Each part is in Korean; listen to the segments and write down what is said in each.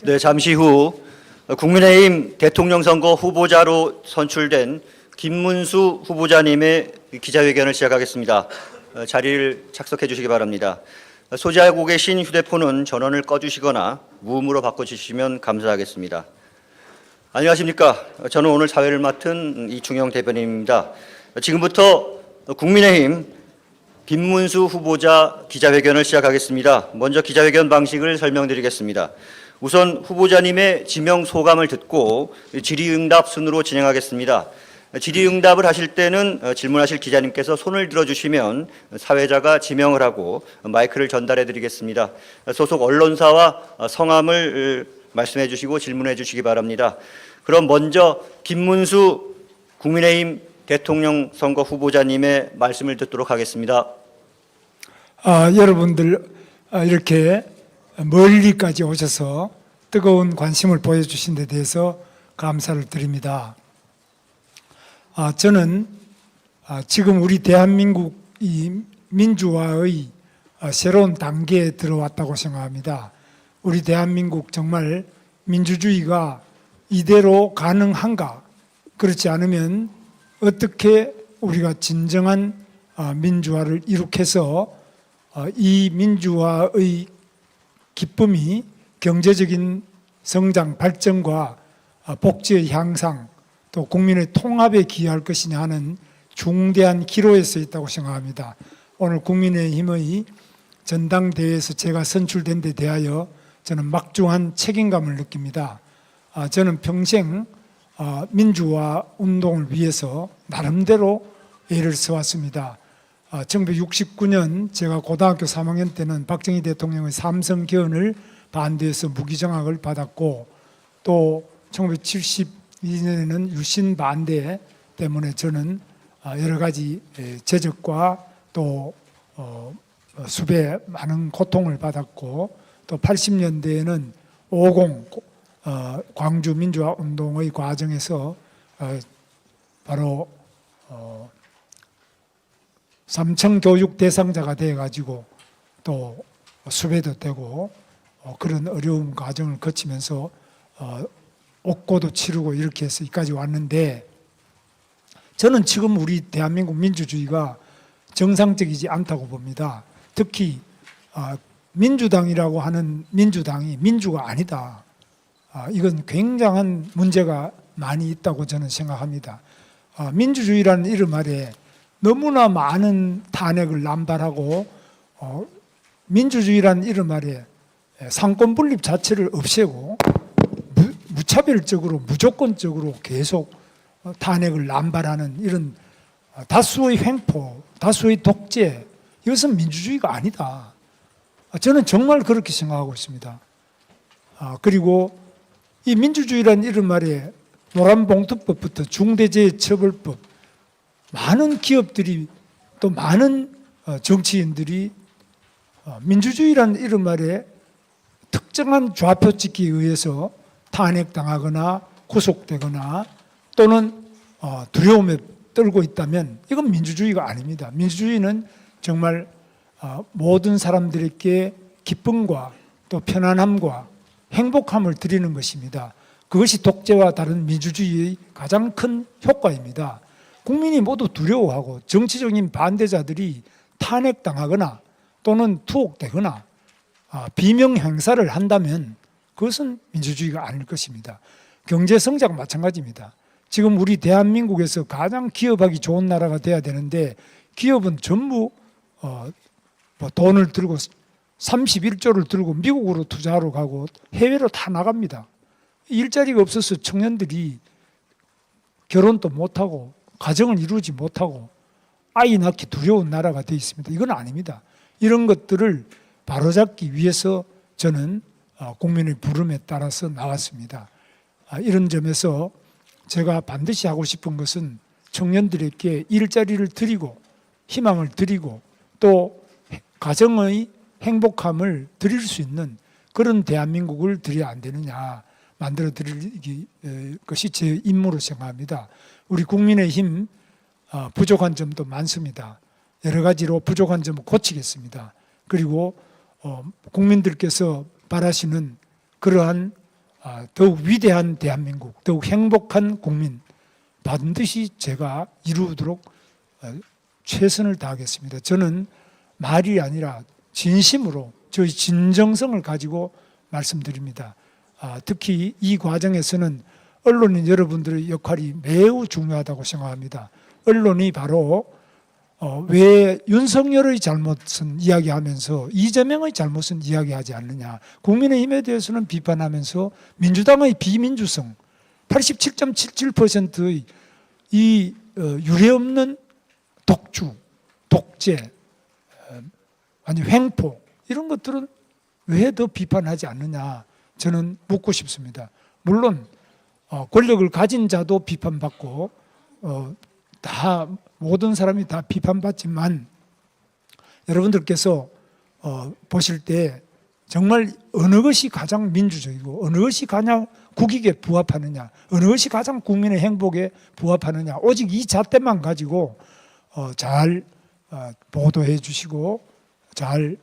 네, 잠시 후 국민의힘 대통령 선거 후보자로 선출된 김문수 후보자님의 기자회견을 시작하겠습니다. 자리를 착석해 주시기 바랍니다. 소지하고 계신 휴대폰은 전원을 꺼주시거나 무음으로 바꿔주시면 감사하겠습니다. 안녕하십니까. 저는 오늘 사회를 맡은 이충영 대변인입니다. 지금부터 국민의힘 김문수 후보자 기자회견을 시작하겠습니다. 먼저 기자회견 방식을 설명드리겠습니다. 우선 후보자님의 지명 소감을 듣고 질의응답 순으로 진행하겠습니다. 질의응답을 하실 때는 질문하실 기자님께서 손을 들어주시면 사회자가 지명을 하고 마이크를 전달해 드리겠습니다. 소속 언론사와 성함을 말씀해 주시고 질문해 주시기 바랍니다. 그럼 먼저 김문수 국민의힘 대통령 선거 후보자님의 말씀을 듣도록 하겠습니다. 여러분들 이렇게 멀리까지 오셔서 뜨거운 관심을 보여주신 데 대해서 감사를 드립니다. 저는 지금 우리 대한민국 이 민주화의 새로운 단계에 들어왔다고 생각합니다. 우리 대한민국 정말 민주주의가 이대로 가능한가? 그렇지 않으면 어떻게 우리가 진정한 민주화를 이룩해서 이 민주화의 기쁨이 경제적인 성장, 발전과 복지의 향상, 또 국민의 통합에 기여할 것이냐 하는 중대한 기로에 서 있다고 생각합니다. 오늘 국민의힘의 전당대회에서 제가 선출된 데 대하여 저는 막중한 책임감을 느낍니다. 저는 평생 민주화 운동을 위해서 나름대로 애를 써왔습니다. 1969년 제가 고등학교 3학년 때는 박정희 대통령의 삼성 개헌을 반대해서 무기정학을 받았고, 또 1972년에는 유신 반대 때문에 저는 여러 가지 제적과 또 수배 많은 고통을 받았고, 또 80년대에는 50 광주 민주화 운동의 과정에서 바로 삼청 교육 대상자가 되어가지고 또 수배도 되고 그런 어려운 과정을 거치면서 옥고도 치르고 이렇게 해서 여기까지 왔는데, 저는 지금 우리 대한민국 민주주의가 정상적이지 않다고 봅니다. 특히 민주당이라고 하는 민주당이 민주가 아니다. 이건 굉장한 문제가 많이 있다고 저는 생각합니다. 민주주의라는 이름 아래 너무나 많은 탄핵을 남발하고 민주주의라는 이름 아래 상권 분립 자체를 없애고 무차별적으로 무조건적으로 계속 탄핵을 남발하는 이런 다수의 횡포, 다수의 독재, 이것은 민주주의가 아니다. 저는 정말 그렇게 생각하고 있습니다. 그리고 이 민주주의라는 이름 아래 노란봉투법부터 중대재해처벌법, 많은 기업들이 또 많은 정치인들이 민주주의라는 이름 아래 특정한 좌표 찍기에 의해서 탄핵당하거나 구속되거나 또는 두려움에 떨고 있다면 이건 민주주의가 아닙니다. 민주주의는 정말 모든 사람들에게 기쁨과 또 편안함과 행복함을 드리는 것입니다. 그것이 독재와 다른 민주주의의 가장 큰 효과입니다. 국민이 모두 두려워하고 정치적인 반대자들이 탄핵당하거나 또는 투옥되거나 비명 행사를 한다면 그것은 민주주의가 아닐 것입니다. 경제성장 마찬가지입니다. 지금 우리 대한민국에서 가장 기업하기 좋은 나라가 돼야 되는데, 기업은 전부 돈을 들고 31조를 들고 미국으로 투자하러 가고 해외로 다 나갑니다. 일자리가 없어서 청년들이 결혼도 못하고 가정을 이루지 못하고 아이 낳기 두려운 나라가 되어 있습니다. 이건 아닙니다. 이런 것들을 바로잡기 위해서 저는 국민의 부름에 따라서 나왔습니다. 이런 점에서 제가 반드시 하고 싶은 것은 청년들에게 일자리를 드리고 희망을 드리고 또 가정의 행복함을 드릴 수 있는 그런 대한민국을 드려야 안 되느냐, 만들어 드릴 것이 제 임무로 생각합니다. 우리 국민의힘 부족한 점도 많습니다. 여러 가지로 부족한 점을 고치겠습니다. 그리고 국민들께서 바라시는 그러한 더욱 위대한 대한민국, 더욱 행복한 국민 반드시 제가 이루도록 최선을 다하겠습니다. 저는 말이 아니라 진심으로 저희 진정성을 가지고 말씀드립니다. 특히 이 과정에서는 언론인 여러분들의 역할이 매우 중요하다고 생각합니다. 언론이 바로 왜 윤석열의 잘못은 이야기하면서 이재명의 잘못은 이야기하지 않느냐. 국민의힘에 대해서는 비판하면서 민주당의 비민주성, 87.77%의 이 유례없는 독주, 독재, 아니 횡포 이런 것들은 왜 더 비판하지 않느냐 저는 묻고 싶습니다. 물론 권력을 가진 자도 비판받고 다 모든 사람이 다 비판받지만 여러분들께서 보실 때 정말 어느 것이 가장 민주적이고 어느 것이 가장 국익에 부합하느냐, 어느 것이 가장 국민의 행복에 부합하느냐, 오직 이 잣대만 가지고 잘 보도해 주시고 잘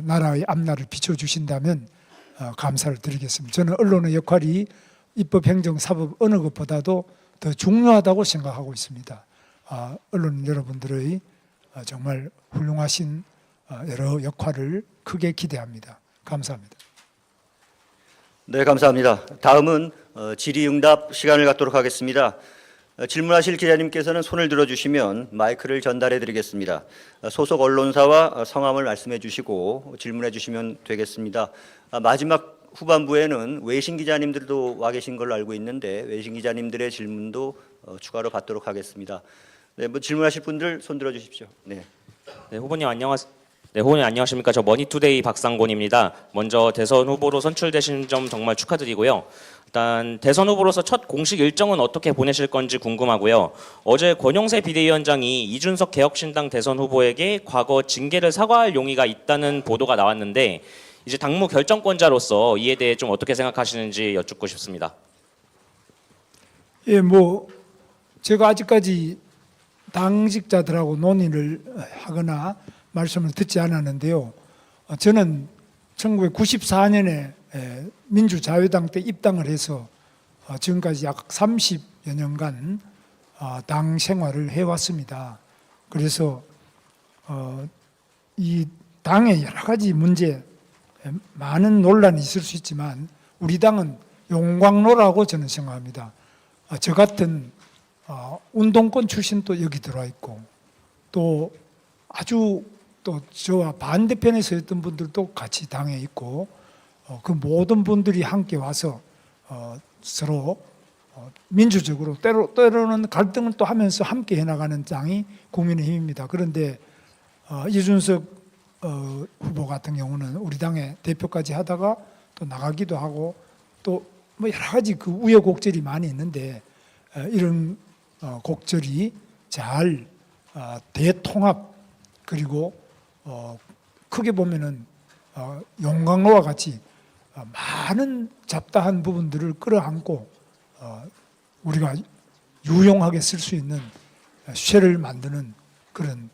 나라의 앞날을 비춰주신다면 감사를 드리겠습니다. 저는 언론의 역할이 입법, 행정, 사법 어느 것보다도 더 중요하다고 생각하고 있습니다. 언론 여러분들의 정말 훌륭하신 여러 역할을 크게 기대합니다. 감사합니다. 네, 감사합니다. 다음은 질의응답 시간을 갖도록 하겠습니다. 질문하실 기자님께서는 손을 들어주시면 마이크를 전달해 드리겠습니다. 소속 언론사와 성함을 말씀해 주시고 질문해 주시면 되겠습니다. 마지막 후반부에는 외신 기자님들도 와 계신 걸로 알고 있는데 외신 기자님들의 질문도 추가로 받도록 하겠습니다. 네, 뭐 질문하실 분들 손 들어 주십시오. 네. 네, 후보님 안녕하세요. 네, 후보님 안녕하십니까? 저 머니투데이 박상곤입니다. 먼저 대선 후보로 선출되신 점 정말 축하드리고요. 일단 대선 후보로서 첫 공식 일정은 어떻게 보내실 건지 궁금하고요. 어제 권영세 비대위원장이 이준석 개혁신당 대선 후보에게 과거 징계를 사과할 용의가 있다는 보도가 나왔는데 이제 당무 결정권자로서 이에 대해 좀 어떻게 생각하시는지 여쭙고 싶습니다. 예, 뭐 제가 아직까지 당직자들하고 논의를 하거나 말씀을 듣지 않았는데요. 저는 1994년에 민주자유당 때 입당을 해서 지금까지 약 30여 년간 당 생활을 해왔습니다. 그래서 이 당의 여러 가지 문제, 많은 논란이 있을 수 있지만 우리 당은 용광로라고 저는 생각합니다. 저 같은 운동권 출신도 여기 들어와 있고 또 아주 또 저와 반대편에 서 있던 분들도 같이 당에 있고 그 모든 분들이 함께 와서 서로 민주적으로 때로는 갈등을 또 하면서 함께 해나가는 당이 국민의힘입니다. 그런데 이준석 후보 같은 경우는 우리 당의 대표까지 하다가 또 나가기도 하고 또 뭐 여러 가지 그 우여곡절이 많이 있는데 이런 곡절이 잘 대통합 그리고 크게 보면은 용광로와 같이 많은 잡다한 부분들을 끌어안고 우리가 유용하게 쓸 수 있는 쇠를 만드는 그런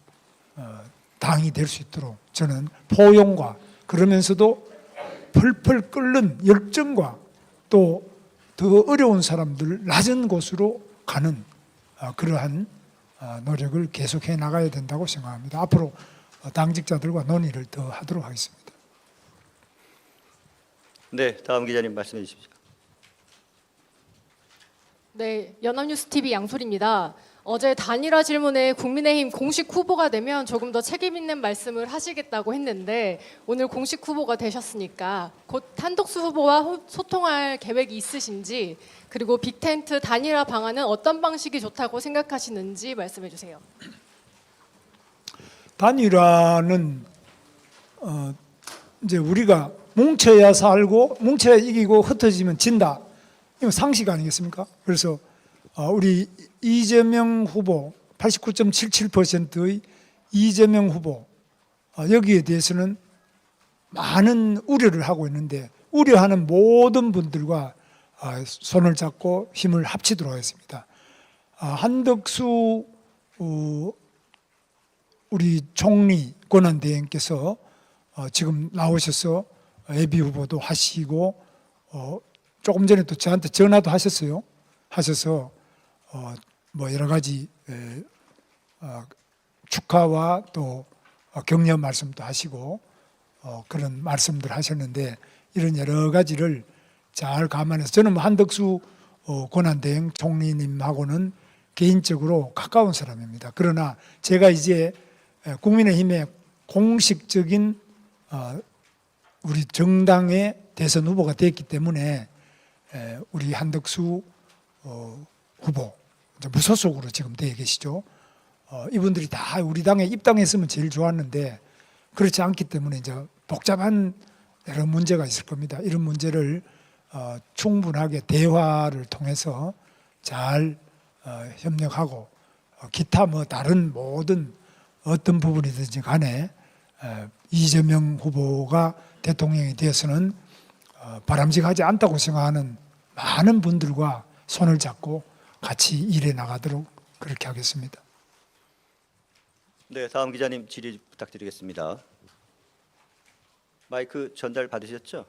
당이 될 수 있도록 저는 포용과 그러면서도 펄펄 끓는 열정과 또 더 어려운 사람들 낮은 곳으로 가는 그러한 노력을 계속해 나가야 된다고 생각합니다. 앞으로 당직자들과 논의를 더 하도록 하겠습니다. 네, 다음 기자님 말씀해 주십시오. 네, 연합뉴스TV 양솔입니다. 어제 단일화 질문에 국민의힘 공식 후보가 되면 조금 더 책임 있는 말씀을 하시겠다고 했는데 오늘 공식 후보가 되셨으니까 곧 한덕수 후보와 소통할 계획이 있으신지 그리고 빅텐트 단일화 방안은 어떤 방식이 좋다고 생각하시는지 말씀해 주세요. 단일화는 이제 우리가 뭉쳐야 살고 뭉쳐야 이기고 흩어지면 진다. 이거 상식 아니겠습니까? 그래서 우리 이재명 후보 89.77%의 이재명 후보 여기에 대해서는 많은 우려를 하고 있는데 우려하는 모든 분들과 손을 잡고 힘을 합치도록 하겠습니다. 한덕수 우리 총리 권한대행께서 지금 나오셔서 예비 후보도 하시고 조금 전에 또 저한테 전화도 하셨어요. 하셔서 뭐 여러 가지 축하와 또 격려 말씀도 하시고 그런 말씀들 하셨는데 이런 여러 가지를 잘 감안해서 저는 뭐 한덕수 권한대행 총리님하고는 개인적으로 가까운 사람입니다. 그러나 제가 이제 국민의힘의 공식적인 우리 정당의 대선 후보가 됐기 때문에 우리 한덕수 후보 무소속으로 지금 되어 계시죠. 이분들이 다 우리 당에 입당했으면 제일 좋았는데 그렇지 않기 때문에 이제 복잡한 여러 문제가 있을 겁니다. 이런 문제를 충분하게 대화를 통해서 잘 협력하고 기타 뭐 다른 모든 어떤 부분이든지 간에 이재명 후보가 대통령이 되어서는 바람직하지 않다고 생각하는 많은 분들과 손을 잡고 같이 일해 나가도록 그렇게 하겠습니다. 네, 다음 기자님 질의 부탁드리겠습니다. 마이크 전달 받으셨죠?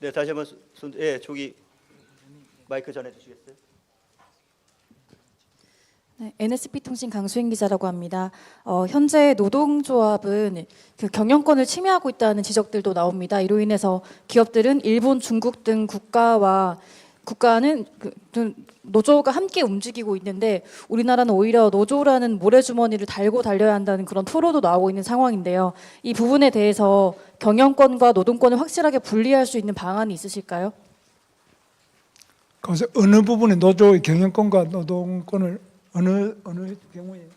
네, 다시 한번 저기 마이크 전해 주시겠어요? 네, NSP 통신 강수인 기자라고 합니다. 현재 노동조합은 그 경영권을 침해하고 있다는 지적들도 나옵니다. 이로 인해서 기업들은 일본, 중국 등 국가는 노조가 함께 움직이고 있는데 우리나라는 오히려 노조라는 모래주머니를 달고 달려야 한다는 그런 토로도 나오고 있는 상황인데요. 이 부분에 대해서 경영권과 노동권을 확실하게 분리할 수 있는 방안이 있으실까요? 그래서 어느 부분에 노조의 경영권과 노동권을 어느 경우에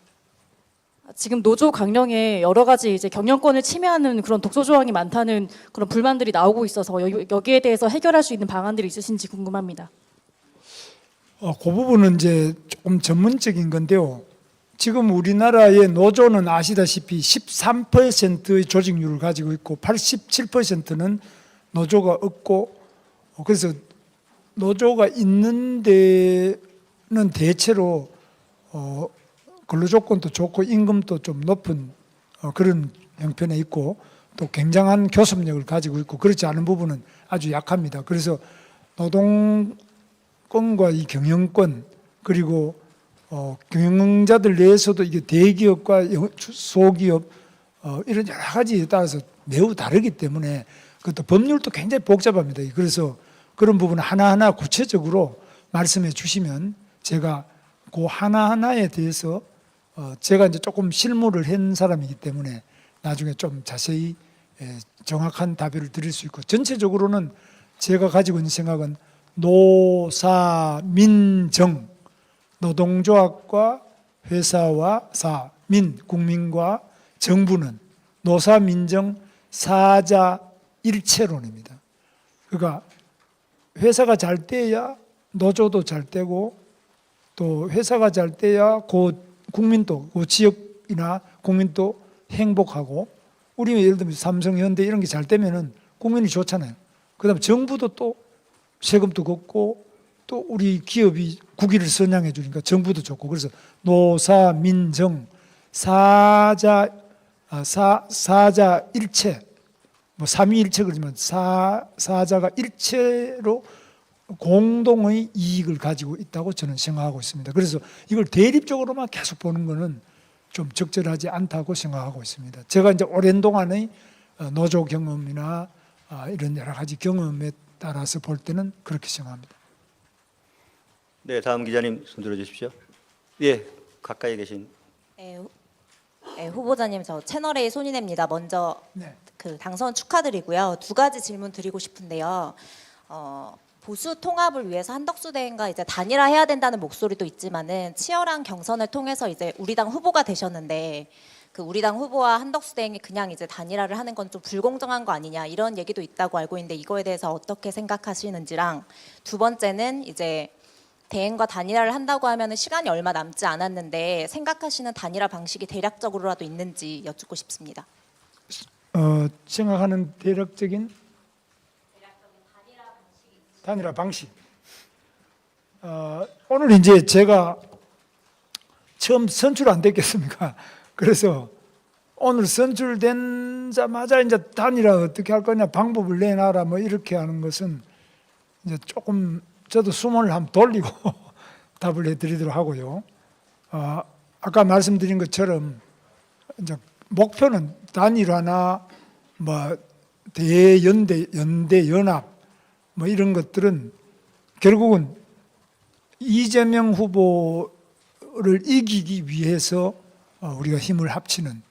지금 노조 강령에 여러 가지 이제 경영권을 침해하는 그런 독소 조항이 많다는 그런 불만들이 나오고 있어서 여기에 대해서 해결할 수 있는 방안들이 있으신지 궁금합니다. 그 부분은 이제 조금 전문적인 건데요. 지금 우리나라의 노조는 아시다시피 13%의 조직률을 가지고 있고 87%는 노조가 없고 그래서 노조가 있는 데는 대체로 근로조건도 좋고 임금도 좀 높은 그런 형편에 있고 또 굉장한 교섭력을 가지고 있고 그렇지 않은 부분은 아주 약합니다. 그래서 노동권과 이 경영권 그리고 경영자들 내에서도 이게 대기업과 소기업 이런 여러 가지에 따라서 매우 다르기 때문에 그것도 법률도 굉장히 복잡합니다. 그래서 그런 부분 하나하나 구체적으로 말씀해 주시면 제가 그 하나하나에 대해서 제가 이제 조금 실무를 한 사람이기 때문에 나중에 좀 자세히 정확한 답변을 드릴 수 있고 전체적으로는 제가 가지고 있는 생각은 노사민정 노동조합과 회사와 민 국민과 정부는 노사민정 사자 일체론입니다. 그러니까 회사가 잘 돼야 노조도 잘 되고 또 회사가 잘 돼야 국민도 지역이나 국민도 행복하고 우리 예를 들면 삼성, 현대 이런 게 잘 되면은 국민이 좋잖아요. 그다음 정부도 또 세금도 걷고 또 우리 기업이 국위를 선양해 주니까 정부도 좋고 그래서 노사민정 사자 일체 뭐 삼위일체 그러지만 사자가 일체로 공동의 이익을 가지고 있다고 저는 생각하고 있습니다. 그래서 이걸 대립적으로만 계속 보는 것은 좀 적절하지 않다고 생각하고 있습니다. 제가 이제 오랜 동안의 노조 경험이나 이런 여러 가지 경험에 따라서 볼 때는 그렇게 생각합니다. 네, 다음 기자님 손 들어 주십시오. 예, 가까이 계신. 후보자님 저 채널A 손인혜입니다. 먼저 네. 그 당선 축하드리고요. 두 가지 질문 드리고 싶은데요. 보수 통합을 위해서 한덕수 대행과 이제 단일화해야 된다는 목소리도 있지만은 치열한 경선을 통해서 이제 우리 당 후보가 되셨는데 그 우리 당 후보와 한덕수 대행이 그냥 이제 단일화를 하는 건 좀 불공정한 거 아니냐 이런 얘기도 있다고 알고 있는데 이거에 대해서 어떻게 생각하시는지랑 두 번째는 이제 대행과 단일화를 한다고 하면은 시간이 얼마 남지 않았는데 생각하시는 단일화 방식이 대략적으로라도 있는지 여쭙고 싶습니다. 생각하는 대략적인 단일화 방식. 오늘 이제 제가 처음 선출 안 됐겠습니까? 그래서 오늘 선출된자마자 이제 단일화 어떻게 할 거냐 방법을 내놔라 뭐 이렇게 하는 것은 이제 조금 저도 숨을 한번 돌리고 답을 해드리도록 하고요. 아까 말씀드린 것처럼 이제 목표는 단일화나 뭐 연대 연합 뭐 이런 것들은 결국은 이재명 후보를 이기기 위해서 우리가 힘을 합치는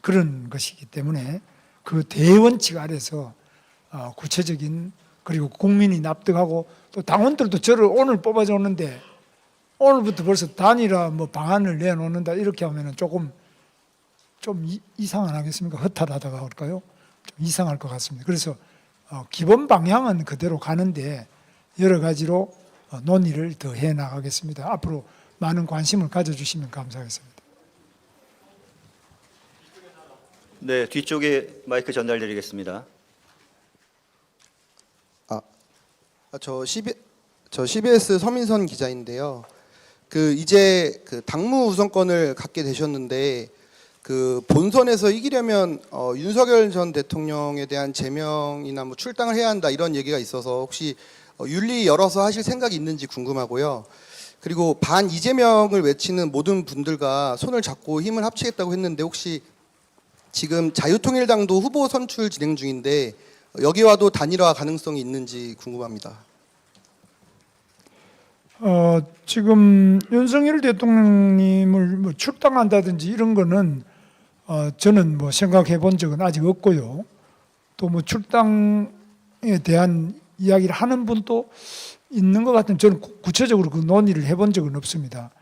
그런 것이기 때문에 그 대원칙 아래서 구체적인 그리고 국민이 납득하고 또 당원들도 저를 오늘 뽑아줬는데 오늘부터 벌써 단일화 뭐 방안을 내놓는다 이렇게 하면은 조금 좀 이상 안 하겠습니까? 허탈하다가 할까요? 좀 이상할 것 같습니다. 그래서 기본 방향은 그대로 가는데 여러 가지로 논의를 더 해 나가겠습니다. 앞으로 많은 관심을 가져주시면 감사하겠습니다. 네, 뒤쪽에 마이크 전달드리겠습니다. 저 CBS 서민선 기자인데요. 이제 당무 우선권을 갖게 되셨는데 본선에서 이기려면 윤석열 전 대통령에 대한 제명이나 뭐 출당을 해야 한다 이런 얘기가 있어서 혹시 윤리 열어서 하실 생각이 있는지 궁금하고요. 그리고 반 이재명을 외치는 모든 분들과 손을 잡고 힘을 합치겠다고 했는데 혹시 지금 자유통일당도 후보 선출 진행 중인데 여기와도 단일화 가능성이 있는지 궁금합니다. 지금 윤석열 대통령님을 뭐 출당한다든지 이런 거는 저는 뭐 생각해 본 적은 아직 없고요. 또 뭐 출당에 대한 이야기를 하는 분도 있는 것 같은 저는 구체적으로 그 논의를 해본 적은 없습니다.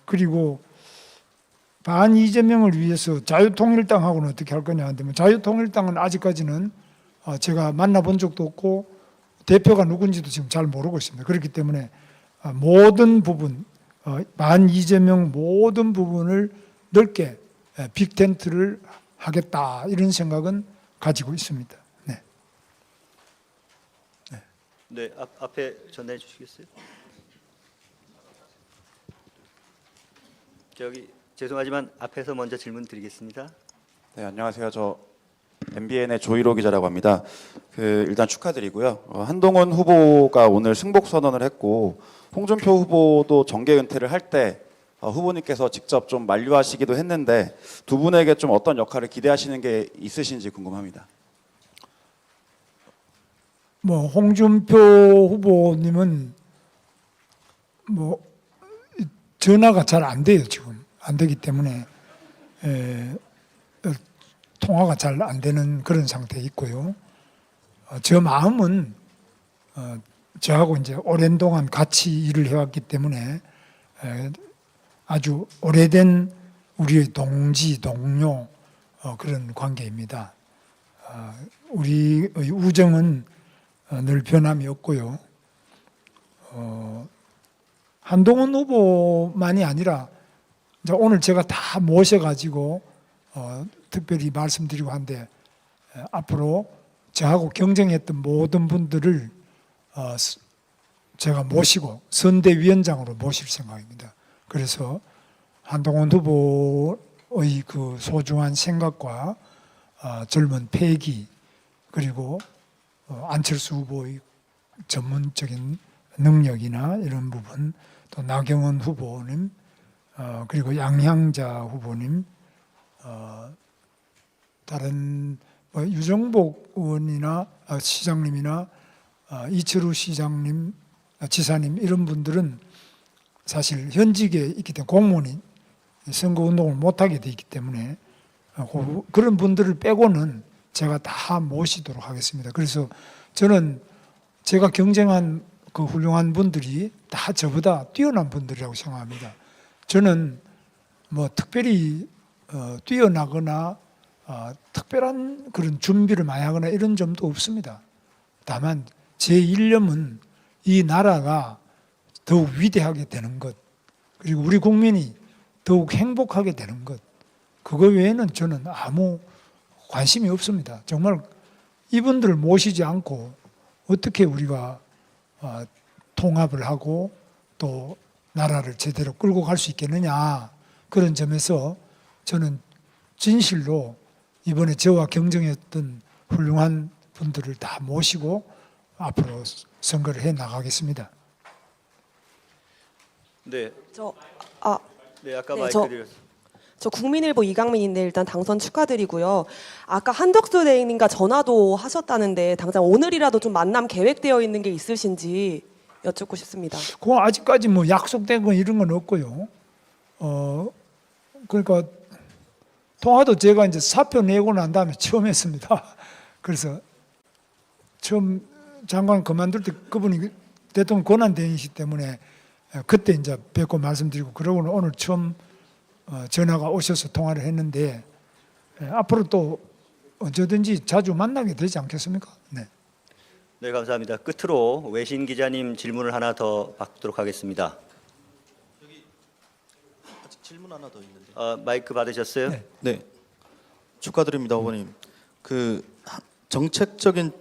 그리고 반 이재명을 위해서 자유통일당하고는 어떻게 할 거냐 하는데 자유통일당은 아직까지는 제가 만나본 적도 없고 대표가 누군지도 지금 잘 모르고 있습니다. 그렇기 때문에 모든 부분 반 이재명 모든 부분을 넓게 빅텐트를 하겠다 이런 생각은 가지고 있습니다. 네. 네, 앞에 전달해 주시겠어요? 저기 죄송하지만 앞에서 먼저 질문 드리겠습니다. 네, 안녕하세요. 저 MBN의 조일호 기자라고 합니다. 일단 축하드리고요. 한동훈 후보가 오늘 승복 선언을 했고 홍준표 후보도 정계 은퇴를 할 때 후보님께서 직접 좀 만류하시기도 했는데 두 분에게 좀 어떤 역할을 기대하시는 게 있으신지 궁금합니다. 뭐 홍준표 후보님은 뭐 전화가 잘 안 돼요. 지금 안 되기 때문에 통화가 잘 안 되는 그런 상태에 있고요. 저 마음은 저하고 이제 오랜 동안 같이 일을 해왔기 때문에 아주 오래된 우리의 동지, 동료 그런 관계입니다. 우리의 우정은 늘 변함이 없고요. 한동훈 후보만이 아니라 이제 오늘 제가 다 모셔가지고 특별히 말씀드리고 한데 앞으로 저하고 경쟁했던 모든 분들을 제가 모시고 선대위원장으로 모실 생각입니다. 그래서 한동훈 후보의 그 소중한 생각과 젊은 패기 그리고 안철수 후보의 전문적인 능력이나 이런 부분 또 나경원 후보님 그리고 양향자 후보님 다른 뭐 유정복 의원이나 시장님이나 이철우 시장님, 지사님 이런 분들은 사실 현직에 있기 때문에 공무원이 선거운동을 못하게 돼 있기 때문에 그런 분들을 빼고는 제가 다 모시도록 하겠습니다. 그래서 저는 제가 경쟁한 그 훌륭한 분들이 다 저보다 뛰어난 분들이라고 생각합니다. 저는 뭐 특별히 뛰어나거나 특별한 그런 준비를 많이 하거나 이런 점도 없습니다. 다만 제 일념은 이 나라가 더욱 위대하게 되는 것 그리고 우리 국민이 더욱 행복하게 되는 것 그거 외에는 저는 아무 관심이 없습니다. 정말 이분들을 모시지 않고 어떻게 우리가 통합을 하고 또 나라를 제대로 끌고 갈 수 있겠느냐 그런 점에서 저는 진실로 이번에 저와 경쟁했던 훌륭한 분들을 다 모시고 앞으로 선거를 해 나가겠습니다. 네, 아, 네 아까 네, 마이크 저- 드렸습니다. 저 국민일보 이강민인데 일단 당선 축하드리고요. 아까 한덕수 대행님과 전화도 하셨다는데 당장 오늘이라도 좀 만남 계획되어 있는 게 있으신지 여쭙고 싶습니다. 그건 아직까지 뭐 약속된 건 이런 건 없고요. 그러니까 통화도 제가 이제 사표 내고 난 다음에 처음 했습니다. 그래서 처음 장관 그만둘 때 그분이 대통령 권한대행이시기 때문에 그때 이제 뵙고 말씀드리고 그러고는 오늘 처음 전화가 오셔서 통화를 했는데 앞으로 또 언제든지 자주 만나게 되지 않겠습니까? 네. 네, 감사합니다. 끝으로 외신 기자님 질문을 하나 더 받도록 하겠습니다. 질문 하나 더 있는데. 마이크 받으셨어요? 네. 네. 축하드립니다, 후보님. 정책적인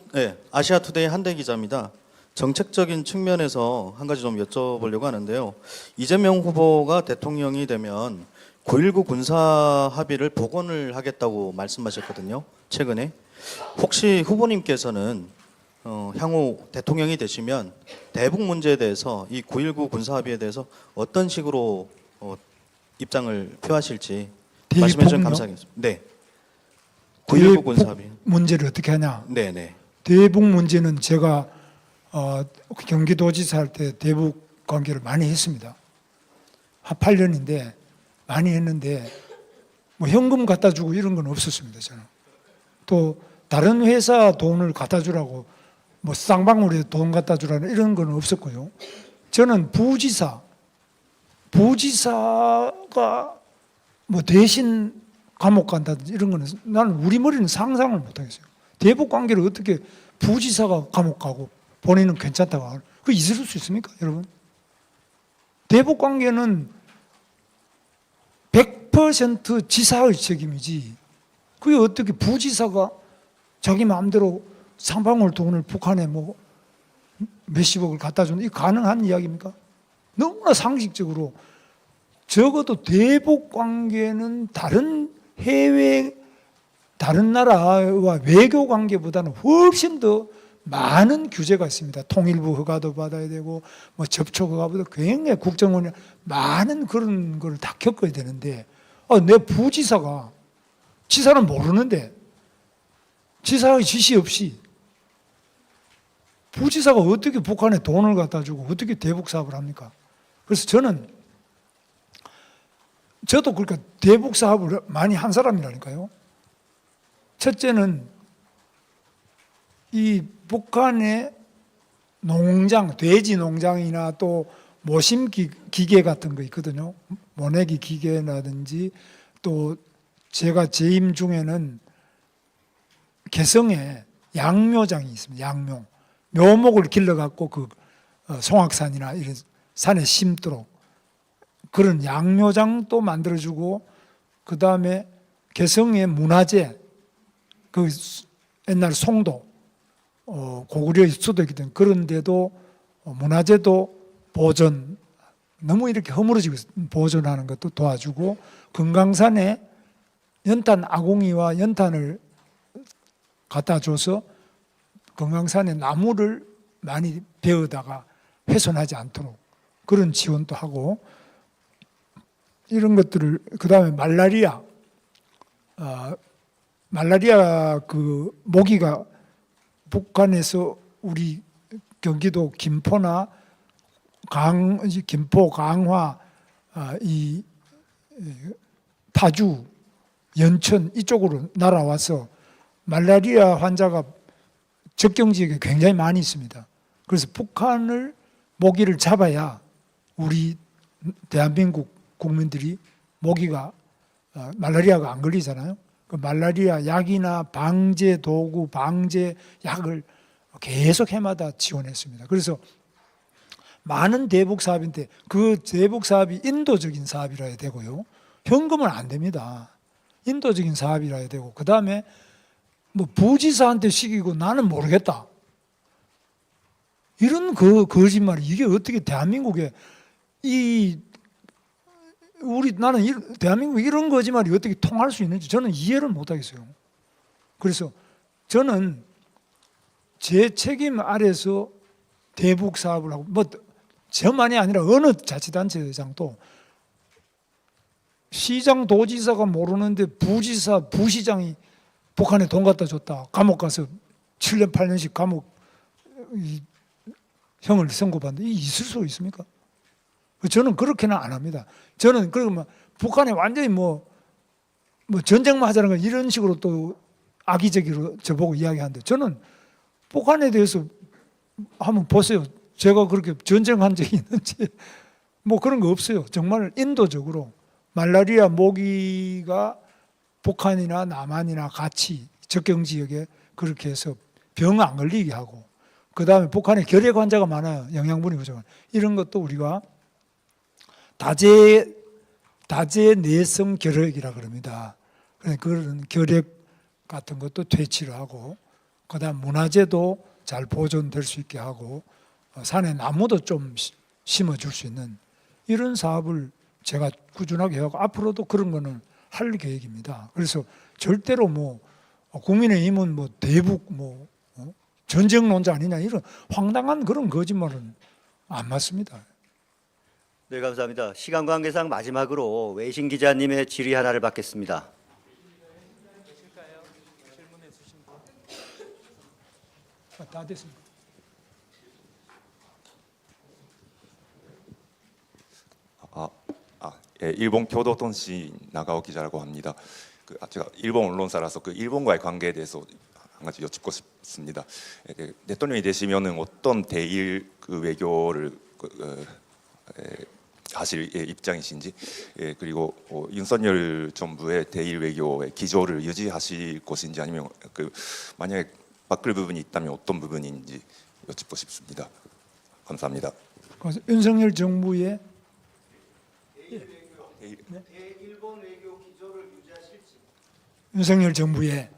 아시아투데이 한대 기자입니다. 정책적인 측면에서 한 가지 좀 여쭤보려고 하는데요. 이재명 후보가 대통령이 되면 9.19 군사 합의를 복원을 하겠다고 말씀하셨거든요. 최근에. 혹시 후보님께서는 향후 대통령이 되시면 대북 문제에 대해서 이 9.19 군사 합의에 대해서 어떤 식으로 입장을 표하실지 말씀해 주시면 감사하겠습니다. 네. 9.19 군사 합의. 문제를 어떻게 하냐? 네네. 대북 문제는 제가 경기도지사 할 때 대북 관계를 많이 했습니다. 한 8년인데 많이 했는데 뭐 현금 갖다 주고 이런 건 없었습니다. 저는 또 다른 회사 돈을 갖다 주라고 뭐 쌍방울에 돈 갖다 주라는 이런 건 없었고요. 저는 부지사가 뭐 대신 감옥 간다든지 이런 거는 나는 우리 머리는 상상을 못 하겠어요. 대북 관계를 어떻게 부지사가 감옥 가고 본인은 괜찮다고 하는 그 있을 수 있습니까, 여러분? 대북 관계는 100% 지사의 책임이지. 그게 어떻게 부지사가 자기 마음대로 상방울 돈을 북한에 뭐 몇십억을 갖다 주는 이 가능한 이야기입니까? 너무나 상식적으로 적어도 대북 관계는 다른 해외 다른 나라와 외교 관계보다는 훨씬 더 많은 규제가 있습니다. 통일부 허가도 받아야 되고 뭐 접촉 허가보다 굉장히 국정원이 많은 그런 걸 다 겪어야 되는데 내 부지사가 지사는 모르는데 지사의 지시 없이 부지사가 어떻게 북한에 돈을 갖다 주고 어떻게 대북 사업을 합니까? 그래서 저도 그러니까 대북 사업을 많이 한 사람이라니까요. 첫째는 이 북한의 농장, 돼지 농장이나 또 모심 기계 같은 거 있거든요. 모내기 기계라든지 또 제가 재임 중에는 개성에 양묘장이 있습니다. 양묘. 묘목을 길러갖고 그 송악산이나 이런 산에 심도록 그런 양묘장도 만들어주고 그 다음에 개성의 문화재 그 옛날 송도 고구려의 수도이기 때문에 그런 데도 문화재도 보존 너무 이렇게 허물어지고 보존하는 것도 도와주고 금강산에 연탄 아궁이와 연탄을 갖다 줘서 금강산에 나무를 많이 베어다가 훼손하지 않도록 그런 지원도 하고 이런 것들을 그다음에 말라리아 그 모기가 북한에서 우리 경기도 김포나 김포 강화 이 파주 연천 이쪽으로 날아와서 말라리아 환자가 적경 지역에 굉장히 많이 있습니다. 그래서 북한을 모기를 잡아야 우리 대한민국 국민들이 모기가 말라리아가 안 걸리잖아요. 그 말라리아 약이나 방제 도구, 방제 약을 계속 해마다 지원했습니다. 그래서 많은 대북 사업인데 그 대북 사업이 인도적인 사업이라 해야 되고요. 현금은 안 됩니다. 인도적인 사업이라 해야 되고 그 다음에 뭐 부지사한테 시키고 나는 모르겠다. 이런 거짓말이 이게 어떻게 대한민국에 이 나는 대한민국 이런 거짓말이 어떻게 통할 수 있는지 저는 이해를 못하겠어요. 그래서 저는 제 책임 아래서 대북 사업을 하고 뭐 저만이 아니라 어느 자치단체장도 시장 도지사가 모르는데 부지사 부시장이 북한에 돈 갖다 줬다 감옥 가서 7년 8년씩 감옥 형을 선고받는데 이게 있을 수 있습니까? 저는 그렇게는 안 합니다. 저는 그러면 북한에 완전히 뭐 전쟁만 하자는 건 이런 식으로 또 악의적으로 저보고 이야기하는데 저는 북한에 대해서 한번 보세요. 제가 그렇게 전쟁한 적이 있는지 뭐 그런 거 없어요. 정말 인도적으로 말라리아 모기가 북한이나 남한이나 같이 접경 지역에 그렇게 해서 병 안 걸리게 하고 그 다음에 북한에 결핵 환자가 많아요. 영양분이 부족한 이런 것도 우리가 다제 내성 결핵이라 그럽니다. 그런 결핵 같은 것도 퇴치를 하고 그다음 문화재도 잘 보존될 수 있게 하고 산에 나무도 좀 심어줄 수 있는 이런 사업을 제가 꾸준하게 해가고 앞으로도 그런 거는 할 계획입니다. 그래서 절대로 뭐 국민의힘은 뭐 대북 뭐 전쟁론자 아니냐 이런 황당한 그런 거짓말은 안 맞습니다. 네, 감사합니다. 시간 관계상 마지막으로 외신 기자님의 질의 하나를 받겠습니다. 다 됐습니다. 예, 일본 교도통신 나가오 기자라고 합니다. 제가 일본 언론사라서 그 일본과의 관계에 대해서 한 가지 여쭙고 싶습니다. 대통령이 되시면은 어떤 대일 그 외교를 하실 입장이신지, 그리고 윤석열 정부의 대일 외교의 기조를 유지하실 것인지 아니면 만약에 바꿀 부분이 있다면 어떤 부분인지 여쭙고 싶습니다. 감사합니다. 윤석열 정부의 대일본 외교 기조를 유지하실지. 윤석열 정부의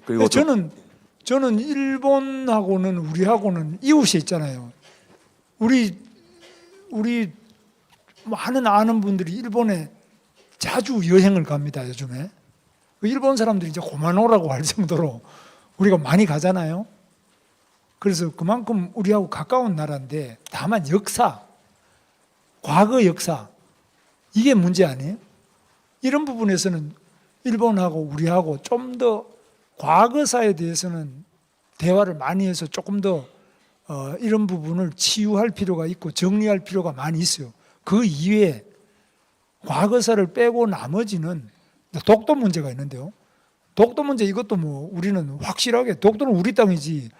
그리고 저는 일본하고는 우리하고는 이웃이 있잖아요. 우리 많은 아는 분들이 일본에 자주 여행을 갑니다. 요즘에 일본 사람들이 이제 고마노라고 할 정도로 우리가 많이 가잖아요. 그래서 그만큼 우리하고 가까운 나라인데 다만 역사, 과거 역사 이게 문제 아니에요? 이런 부분에서는 일본하고 우리하고 좀 더 과거사에 대해서는 대화를 많이 해서 조금 더 이런 부분을 치유할 필요가 있고 정리할 필요가 많이 있어요. 그 이외에 과거사를 빼고 나머지는 독도 문제가 있는데요. 독도 문제 이것도 뭐 우리는 확실하게 독도는 우리 땅이지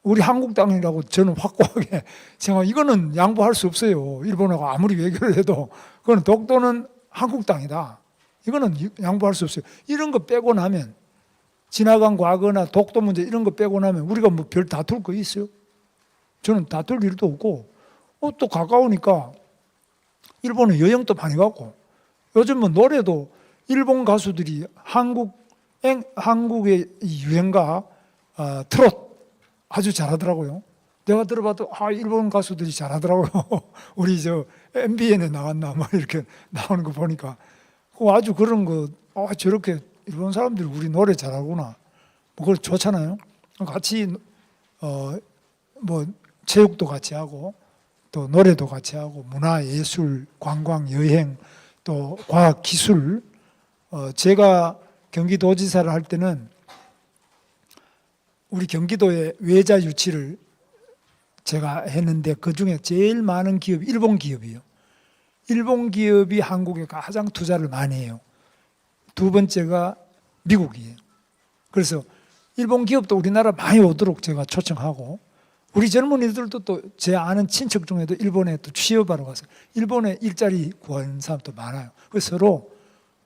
우리 한국 땅이라고 저는 확고하게 생각. 이거는 양보할 수 없어요. 일본하고 아무리 외교를 해도 그건 독도는 한국 땅이다. 이거는 양보할 수 없어요. 이런 거 빼고 나면 지나간 과거나 독도 문제 이런 거 빼고 나면 우리가 뭐 별 다툴 거 있어요? 저는 다툴 일도 없고 또 가까우니까 일본에 여행도 많이 가고 요즘은 노래도 일본 가수들이 한국의 유행가 트롯 아주 잘하더라고요. 내가 들어봐도 일본 가수들이 잘하더라고요. 우리 저 MBN에 나갔나 뭐 이렇게 나오는 거 보니까 아주 그런 거 저렇게 일본 사람들이 우리 노래 잘하구나. 뭐 그거 좋잖아요. 같이 뭐 체육도 같이 하고 또 노래도 같이 하고 문화, 예술, 관광, 여행 또 과학, 기술. 제가 경기도지사를 할 때는 우리 경기도의 외자 유치를 제가 했는데 그중에 제일 많은 기업이 일본 기업이에요. 일본 기업이 한국에 가장 투자를 많이 해요. 두 번째가 미국이에요. 그래서 일본 기업도 우리나라 많이 오도록 제가 초청하고 우리 젊은이들도 또 제 아는 친척 중에도 일본에 또 취업하러 가서 일본에 일자리 구하는 사람도 많아요. 그래서 서로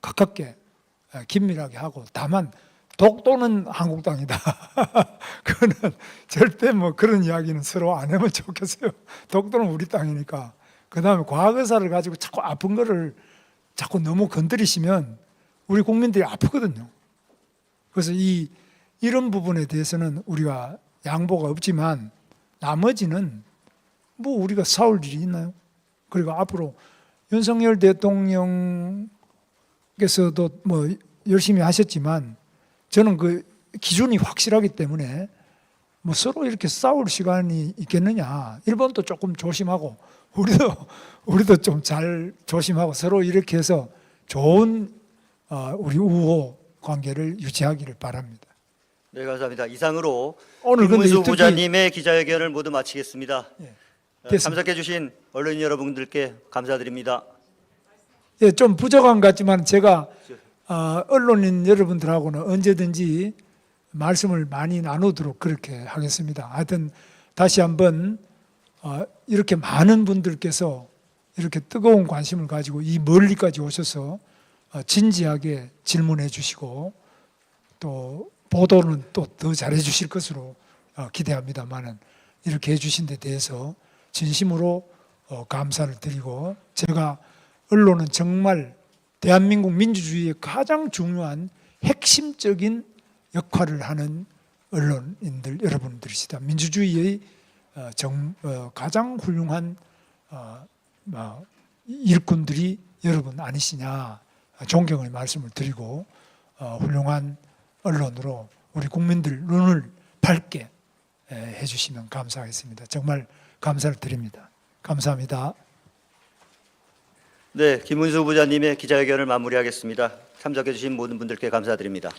가깝게 긴밀하게 하고 다만 독도는 한국 땅이다. 그거는 절대 뭐 그런 이야기는 서로 안 하면 좋겠어요. 독도는 우리 땅이니까. 그 다음에 과거사를 가지고 자꾸 아픈 거를 자꾸 너무 건드리시면 우리 국민들이 아프거든요. 그래서 이런 부분에 대해서는 우리가 양보가 없지만 나머지는 뭐 우리가 싸울 일이 있나요? 그리고 앞으로 윤석열 대통령께서도 뭐 열심히 하셨지만 저는 그 기준이 확실하기 때문에 뭐 서로 이렇게 싸울 시간이 있겠느냐. 일본도 조금 조심하고 우리도 좀 잘 조심하고 서로 이렇게 해서 좋은 우리 우호 관계를 유지하기를 바랍니다. 네, 감사합니다. 이상으로 오늘 근데 김문수 특히- 부장님의 기자회견을 모두 마치겠습니다. 됐습니다. 참석해주신 언론인 여러분들께 감사드립니다. 예, 좀 부족한 것 같지만 제가 언론인 여러분들하고는 언제든지 말씀을 많이 나누도록 그렇게 하겠습니다. 하여튼 다시 한번 이렇게 많은 분들께서 이렇게 뜨거운 관심을 가지고 이 멀리까지 오셔서 진지하게 질문해 주시고 또 보도는 또 더 잘해 주실 것으로 기대합니다만은 이렇게 해 주신 데 대해서 진심으로 감사를 드리고 제가 언론은 정말 대한민국 민주주의의 가장 중요한 핵심적인 역할을 하는 언론인들 여러분들이시다. 민주주의의 가장 훌륭한 일꾼들이 여러분 아니시냐 존경의 말씀을 드리고 훌륭한 언론으로 우리 국민들 눈을 밝게 해주시면 감사하겠습니다. 정말 감사를 드립니다. 감사합니다. 네, 김문수 부장님의 기자회견을 마무리하겠습니다. 참석해주신 모든 분들께 감사드립니다.